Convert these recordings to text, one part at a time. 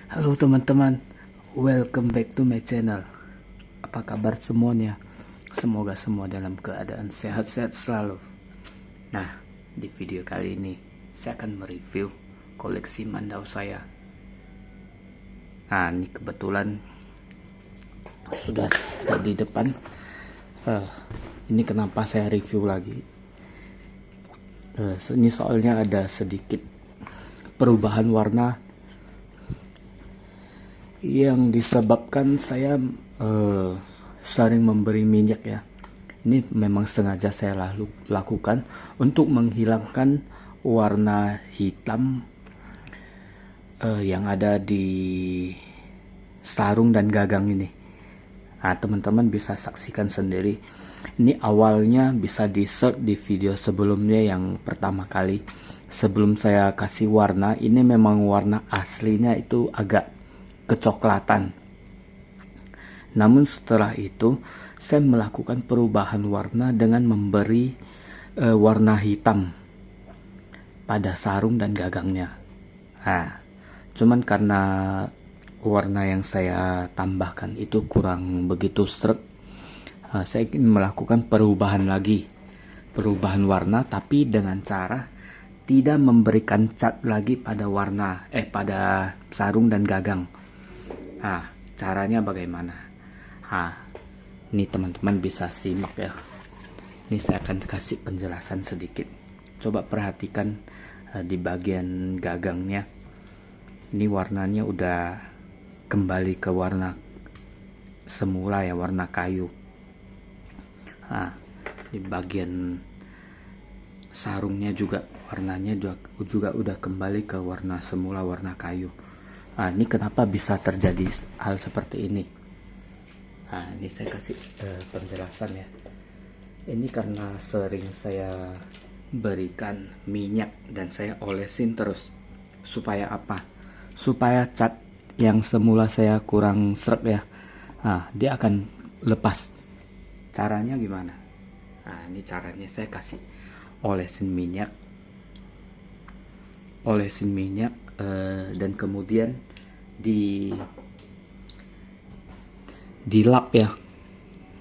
Halo teman-teman, welcome back to my channel. Apa kabar semuanya? Semoga semua dalam keadaan sehat-sehat selalu. Nah, di video kali ini saya akan mereview koleksi mandau saya. Nah, ini kebetulan sudah ada di depan. Ini kenapa saya review lagi? Ini soalnya ada sedikit perubahan warna yang disebabkan saya sering memberi minyak ya. Ini memang sengaja saya lakukan untuk menghilangkan warna hitam yang ada di sarung dan gagang ini. Nah, teman-teman bisa saksikan sendiri. Ini awalnya bisa di search di video sebelumnya yang pertama kali. Sebelum saya kasih warna, ini memang warna aslinya itu agak kecoklatan. Namun setelah itu saya melakukan perubahan warna dengan memberi warna hitam pada sarung dan gagangnya. Nah, cuman karena warna yang saya tambahkan itu kurang begitu sreg, saya ingin melakukan perubahan warna, tapi dengan cara tidak memberikan cat lagi pada pada sarung dan gagang. Nah, caranya bagaimana? Nah, ini teman-teman bisa simak ya. Ini saya akan kasih penjelasan sedikit. Coba perhatikan di bagian gagangnya. Ini warnanya udah kembali ke warna semula ya, warna kayu. Nah, di bagian sarungnya juga warnanya juga udah kembali ke warna semula, warna kayu. Nah, ini kenapa bisa terjadi hal seperti ini? Nah, ini saya kasih penjelasan ya. Ini karena sering saya berikan minyak dan saya olesin terus. Supaya apa? Supaya cat yang semula saya kurang sreg ya, nah, dia akan lepas. Caranya gimana? Nah, ini caranya saya kasih olesin minyak dan kemudian dilap ya,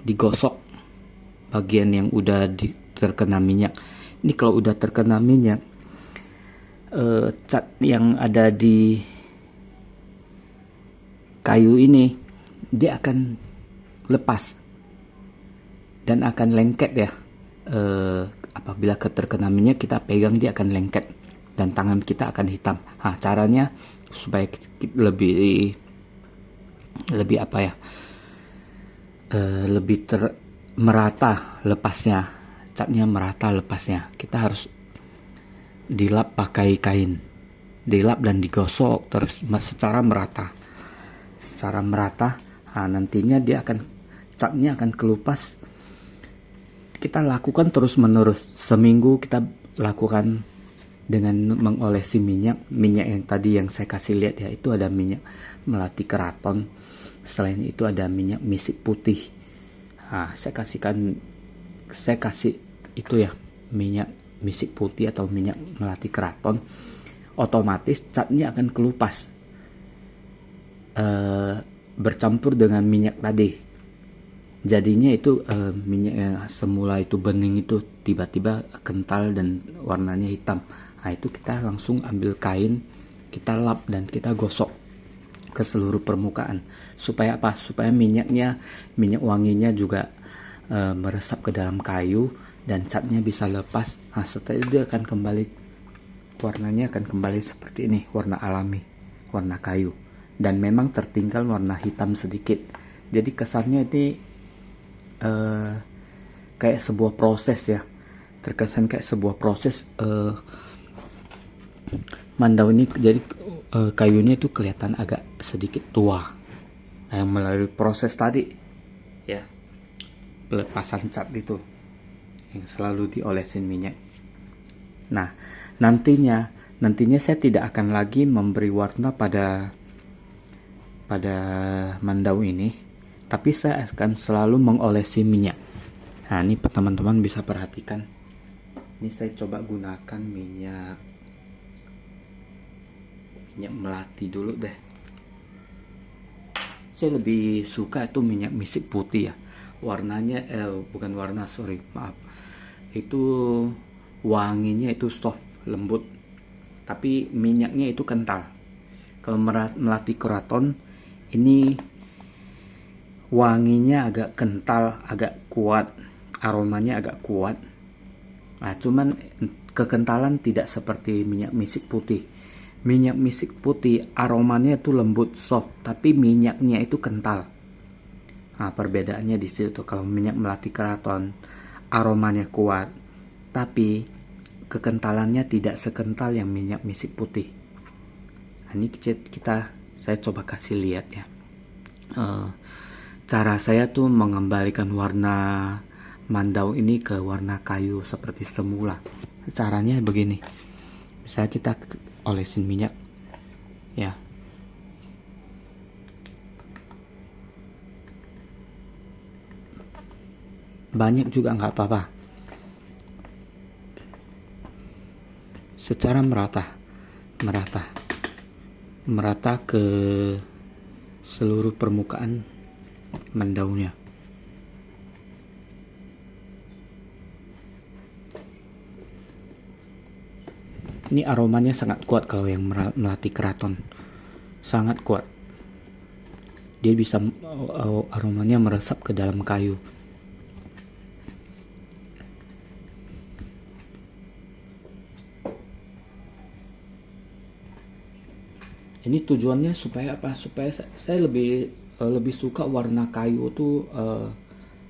digosok bagian yang udah terkena minyak. Ini kalau udah terkena minyak, cat yang ada di kayu ini dia akan lepas dan akan lengket ya. Apabila terkena minyak, kita pegang dia akan lengket dan tangan kita akan hitam. Nah, caranya supaya lebih apa ya, lebih merata lepasnya, catnya merata lepasnya, kita harus dilap pakai kain, dilap dan digosok terus secara merata. Nah, nantinya catnya akan kelupas. Kita lakukan terus menerus, seminggu kita lakukan dengan mengolesi minyak yang tadi yang saya kasih lihat ya. Itu ada minyak melati keraton, selain itu ada minyak misik putih. Nah, saya kasih itu ya, minyak misik putih atau minyak melati keraton. Otomatis catnya akan kelupas bercampur dengan minyak tadi. Jadinya itu minyak yang semula itu bening itu tiba-tiba kental dan warnanya hitam. Nah, itu kita langsung ambil kain, kita lap dan kita gosok ke seluruh permukaan. Supaya apa? Supaya minyak wanginya juga meresap ke dalam kayu dan catnya bisa lepas. Nah, setelah itu dia akan kembali, warnanya akan kembali seperti ini, warna alami, warna kayu. Dan memang tertinggal warna hitam sedikit. Jadi kesannya ini kayak sebuah proses ya. Terkesan kayak sebuah proses. Mandau ini jadi kayunya itu kelihatan agak sedikit tua. Nah, yang melalui proses tadi ya, pelepasan cat itu yang selalu diolesin minyak. Nah, nantinya saya tidak akan lagi memberi warna pada mandau ini, tapi saya akan selalu mengolesi minyak. Nah, ini teman-teman bisa perhatikan. Ini saya coba gunakan minyak melati dulu deh. Saya lebih suka itu minyak misik putih ya. Warnanya bukan warna, sorry, maaf. Itu wanginya itu soft, lembut. Tapi minyaknya itu kental. Kalau Melati Keraton ini wanginya agak kental, agak kuat, aromanya agak kuat. Nah, cuman kekentalan tidak seperti minyak misik putih. Minyak misik putih aromanya itu lembut, soft, tapi minyaknya itu kental. Nah, perbedaannya di situ. Kalau minyak Melati Keraton aromanya kuat, tapi kekentalannya tidak sekental yang minyak misik putih. Nah, ini saya coba kasih lihat ya. Cara saya tuh mengembalikan warna mandau ini ke warna kayu seperti semula. Caranya begini. Misalnya kita olesin minyak ya. Banyak juga nggak apa-apa. Secara merata ke seluruh permukaan mandaunya. Ini aromanya sangat kuat kalau yang Melati Keraton, sangat kuat. Dia bisa aromanya meresap ke dalam kayu. Ini tujuannya supaya apa? Supaya saya lebih suka warna kayu itu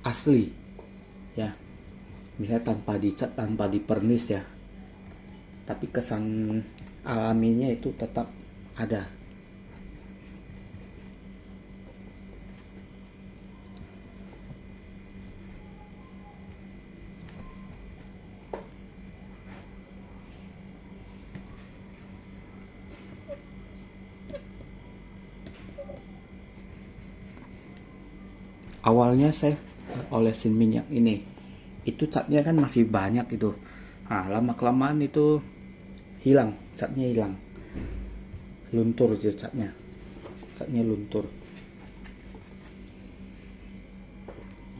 asli ya, misalnya tanpa dicat, tanpa dipernis ya, tapi kesan alaminya itu tetap ada. Awalnya saya olesin minyak ini, itu catnya kan masih banyak itu. Nah, lama kelamaan itu hilang, catnya hilang, luntur itu catnya luntur.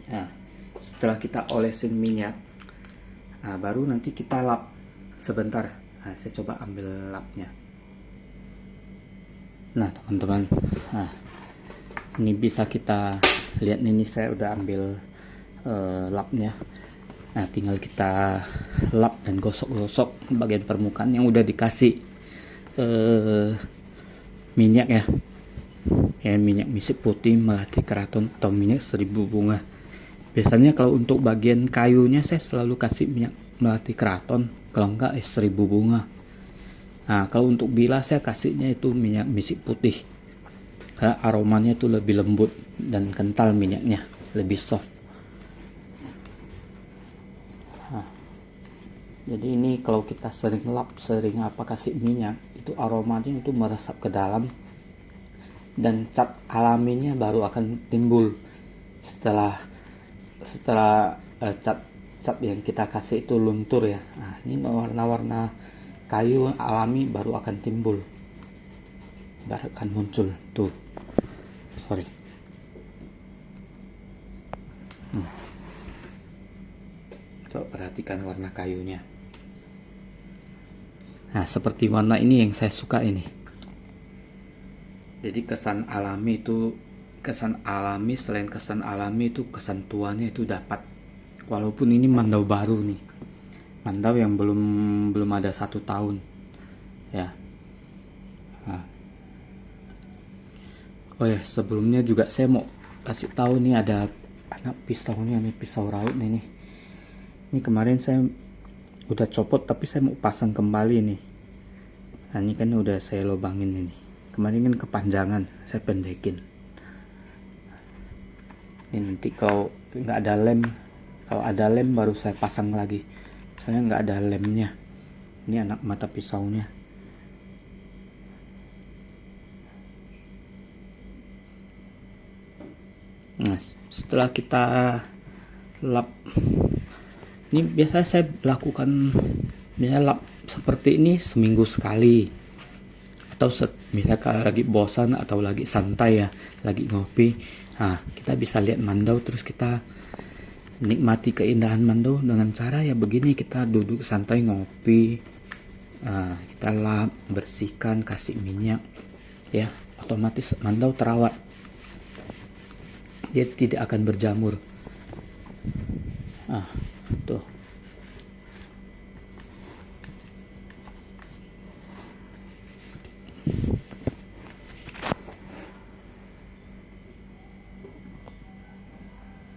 Nah, setelah kita olesin minyak, nah baru nanti kita lap sebentar. Nah, saya coba ambil lapnya. Nah teman-teman, nah ini bisa kita lihat, ini saya udah ambil lapnya. Nah tinggal kita lap dan gosok-gosok bagian permukaan yang udah dikasih minyak ya, minyak misik putih Melati Keraton atau minyak 1000 bunga. Biasanya kalau untuk bagian kayunya saya selalu kasih minyak Melati Keraton, kalau enggak 1000 bunga. Nah kalau untuk bilah saya kasihnya itu minyak misik putih, karena aromanya itu lebih lembut dan kental, minyaknya lebih soft. Nah, jadi ini kalau kita sering lap, sering kasih minyak, itu aromanya itu meresap ke dalam dan cat alaminya baru akan timbul setelah cat yang kita kasih itu luntur ya. Nah ini warna-warna kayu alami baru akan timbul, baru akan muncul tuh. Sorry. Coba perhatikan warna kayunya. Nah seperti warna ini yang saya suka ini. Jadi kesan alami selain kesan alami itu kesan tuanya itu dapat. Walaupun ini mandau baru nih, mandau yang belum ada 1 tahun ya. Nah. Oh ya, sebelumnya juga saya mau kasih tahu nih, ada anak pisaunya nih, pisau raut nih. Ini kemarin saya udah copot tapi saya mau pasang kembali nih. Nah ini kan udah saya lubangin ini. Kemarin kan kepanjangan, saya pendekin. Ini nanti kalau nggak ada lem, kalau ada lem baru saya pasang lagi. Soalnya nggak ada lemnya. Ini anak mata pisaunya. Nah, setelah kita lap, ini biasa saya lakukan lap seperti ini seminggu sekali Atau misalnya kalau lagi bosan atau lagi santai ya, lagi ngopi, nah kita bisa lihat mandau terus kita nikmati keindahan mandau dengan cara ya begini, kita duduk santai ngopi, kita lap, bersihkan, kasih minyak, ya otomatis mandau terawat, dia tidak akan berjamur. Tuh.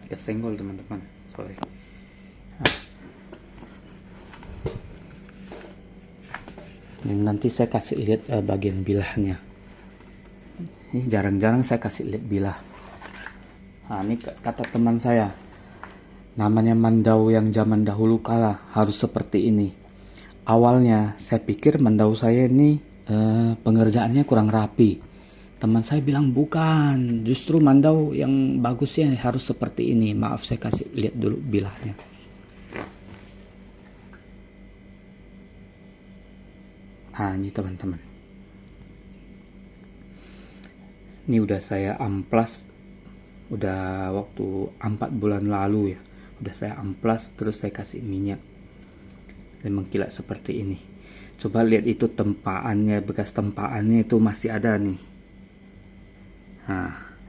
Kesenggol teman-teman, sorry. Nanti saya kasih lihat bagian bilahnya. Ini jarang-jarang saya kasih lihat bilah. Ini kata teman saya, namanya mandau yang zaman dahulu kala harus seperti ini. Awalnya saya pikir mandau saya ini pengerjaannya kurang rapi. Teman saya bilang bukan, justru mandau yang bagusnya harus seperti ini. Maaf, saya kasih lihat dulu bilahnya. Ini teman-teman, ini udah saya amplas, udah waktu 4 bulan lalu ya, udah saya amplas terus saya kasih minyak dan mengkilat seperti ini. Coba lihat itu tempaannya, bekas tempaannya itu masih ada nih.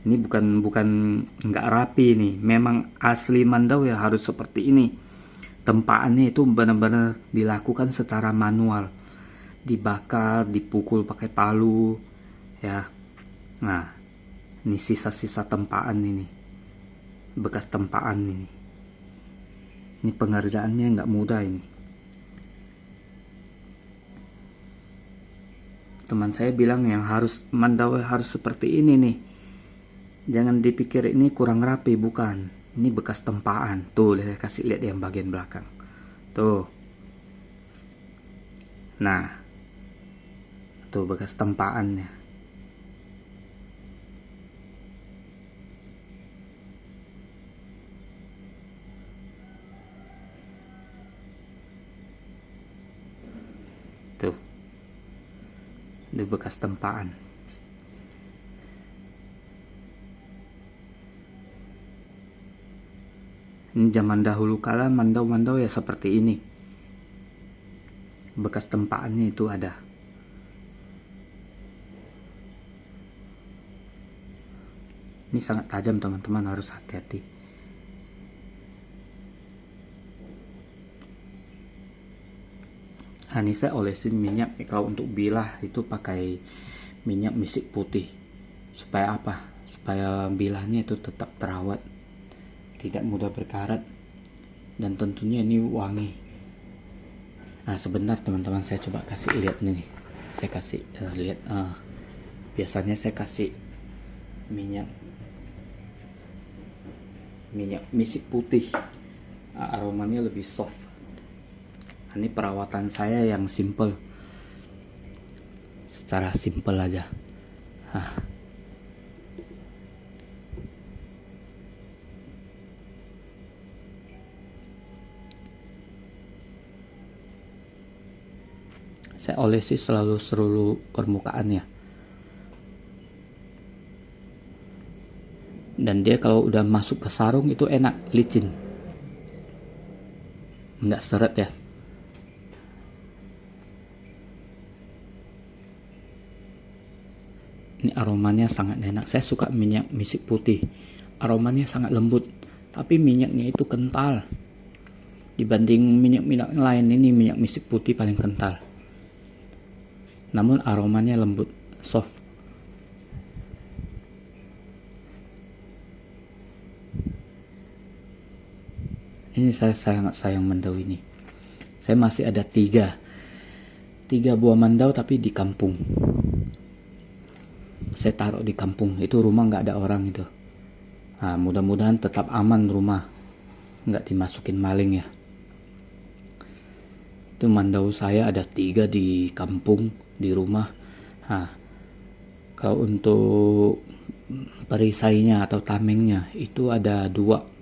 Ini bukan nggak rapi nih, memang asli mandau ya harus seperti ini. Tempaannya itu benar-benar dilakukan secara manual, dibakar, dipukul pakai palu ya. Nah, ini sisa-sisa tempaan ini, bekas tempaan ini. Ini pengerjaannya nggak mudah ini. Teman saya bilang yang harus mandau harus seperti ini nih. Jangan dipikir ini kurang rapi, bukan. Ini bekas tempaan. Tuh, saya kasih lihat yang bagian belakang. Tuh. Nah. Tuh bekas tempaannya. Tuh. Ini bekas tempaan. Ini zaman dahulu kala mandau-mandau ya seperti ini. Bekas tempaannya itu ada. Ini sangat tajam teman-teman, harus hati-hati. Ini saya olesin minyak. Kalau untuk bilah itu pakai minyak misik putih. Supaya apa? Supaya bilahnya itu tetap terawat, tidak mudah berkarat, dan tentunya ini wangi. Sebentar teman-teman, saya coba kasih lihat nih. Saya kasih lihat. Biasanya saya kasih minyak misik putih, aromanya lebih soft. Ini perawatan saya yang simple, secara simple aja. Saya olesi selalu seluruh permukaannya. Dan dia kalau udah masuk ke sarung itu enak, licin, nggak seret ya. Ini aromanya sangat enak. Saya suka minyak misik putih, aromanya sangat lembut, tapi minyaknya itu kental. Dibanding minyak-minyak lain, ini minyak misik putih paling kental. Namun aromanya lembut, soft. Ini saya sangat sayang mandau ini. Saya masih ada 3 buah mandau tapi di kampung. Saya taruh di kampung, itu rumah nggak ada orang itu. Mudah-mudahan tetap aman rumah, nggak dimasukin maling ya. Itu mandau saya ada 3 di kampung, di rumah. Kalau untuk perisainya atau tamengnya itu ada 2.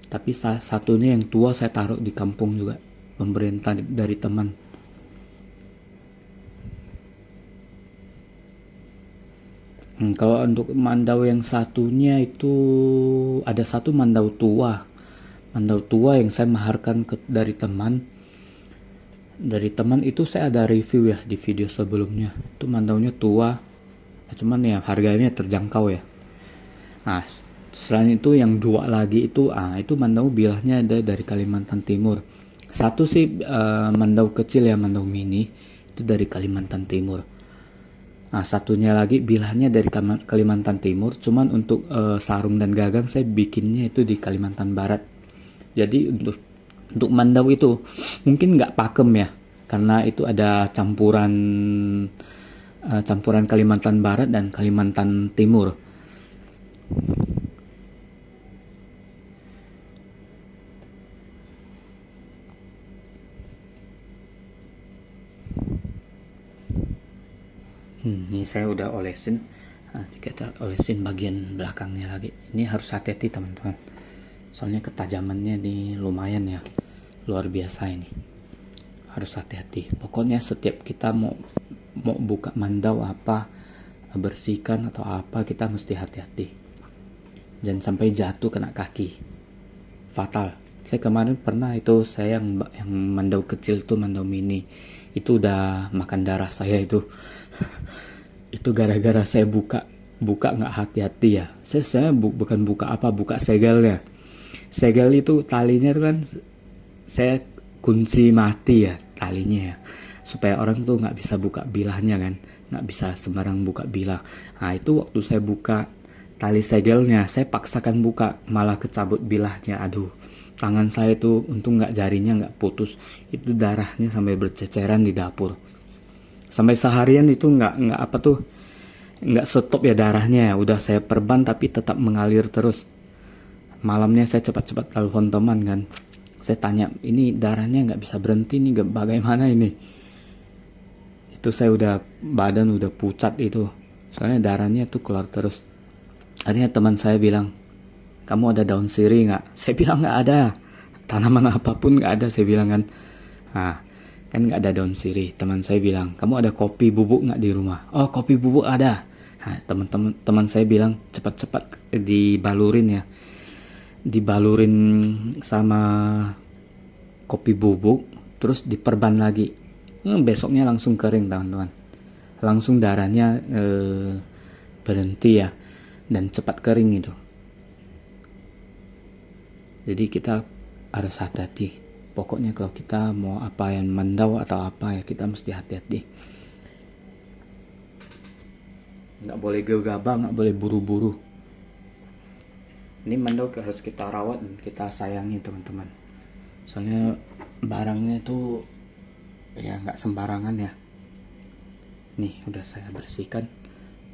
Tapi satunya yang tua saya taruh di kampung juga, pemberian dari teman. Kalau untuk mandau yang satunya itu ada satu mandau tua. Mandau tua yang saya maharkan dari teman. Dari teman itu saya ada review ya di video sebelumnya. Itu mandaunya tua. Cuman ya harganya terjangkau ya. Nah, selain itu yang dua lagi itu mandau bilahnya ada dari Kalimantan Timur. Satu sih mandau kecil ya, mandau mini itu dari Kalimantan Timur. Nah, satunya lagi bilahnya dari Kalimantan Timur, cuman untuk sarung dan gagang saya bikinnya itu di Kalimantan Barat. Jadi untuk mandau itu mungkin nggak pakem ya, karena itu ada campuran Kalimantan Barat dan Kalimantan Timur. Ini saya udah olesin. Nanti kita olesin bagian belakangnya lagi. Ini harus hati-hati teman-teman. Soalnya ketajamannya ini lumayan ya. Luar biasa ini. Harus hati-hati. Pokoknya setiap kita mau buka mandau apa, bersihkan atau apa, kita mesti hati-hati. Jangan sampai jatuh kena kaki. Fatal. Saya kemarin pernah itu saya yang mandau kecil tuh, mandau mini. Itu udah makan darah saya itu. Itu gara-gara saya buka nggak hati-hati ya. Saya bukan buka segelnya. Segel itu talinya itu kan saya kunci mati ya talinya ya, supaya orang tuh nggak bisa buka bilahnya kan, nggak bisa sembarang buka bilah. Nah itu waktu saya buka tali segelnya, saya paksakan buka, malah kecabut bilahnya. Aduh, tangan saya tuh untung nggak, jarinya nggak putus, itu darahnya sampai berceceran di dapur. Sampai seharian itu nggak stop ya darahnya. Udah saya perban tapi tetap mengalir terus. Malamnya saya cepat-cepat telepon teman kan. Saya tanya, ini darahnya nggak bisa berhenti nih, bagaimana ini? Itu saya badan udah pucat itu. Soalnya darahnya tuh keluar terus. Akhirnya teman saya bilang, kamu ada daun sirih nggak? Saya bilang nggak ada. Tanaman apapun nggak ada, saya bilang kan. Nah, kan nggak ada daun sirih. Teman saya bilang, kamu ada kopi bubuk nggak di rumah? Oh, kopi bubuk ada. Nah, teman saya bilang, cepat-cepat dibalurin ya. Dibalurin sama kopi bubuk, terus diperban lagi. Besoknya langsung kering teman-teman. Langsung darahnya berhenti ya, dan cepat kering itu. Jadi kita harus hati-hati. Pokoknya kalau kita mau apa yang mandau atau apa ya, kita mesti hati-hati. Nggak boleh gegabah, nggak boleh buru-buru. Ini mandau harus kita rawat dan kita sayangi teman-teman. Soalnya barangnya itu ya nggak sembarangan ya. Nih udah saya bersihkan,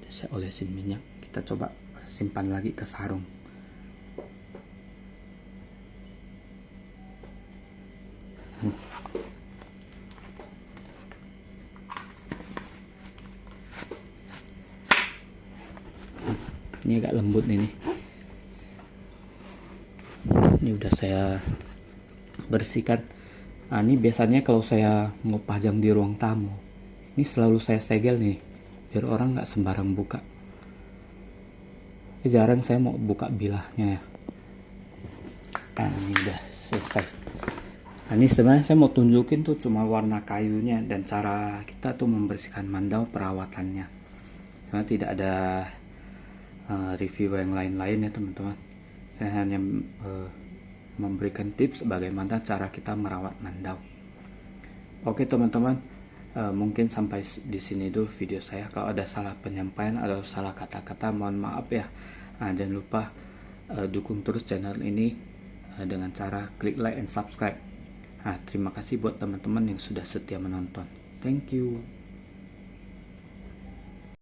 udah saya olesin minyak. Kita coba simpan lagi ke sarung. Ini agak lembut ini. Ini udah saya bersihkan. Nah, ini biasanya kalau saya mau pajang di ruang tamu, ini selalu saya segel nih, biar orang nggak sembarang buka. Jarang saya mau buka bilahnya ya. Nah, ini udah selesai. Nah, ini sebenarnya saya mau tunjukin tuh cuma warna kayunya dan cara kita tuh membersihkan mandau, perawatannya. Karena tidak ada review yang lain-lain ya teman-teman. Saya hanya memberikan tips bagaimana cara kita merawat mandau. Oke teman-teman, mungkin sampai di sini dulu video saya. Kalau ada salah penyampaian atau salah kata-kata, mohon maaf ya. Jangan lupa dukung terus channel ini dengan cara klik like and subscribe. Terima kasih buat teman-teman yang sudah setia menonton. Thank you.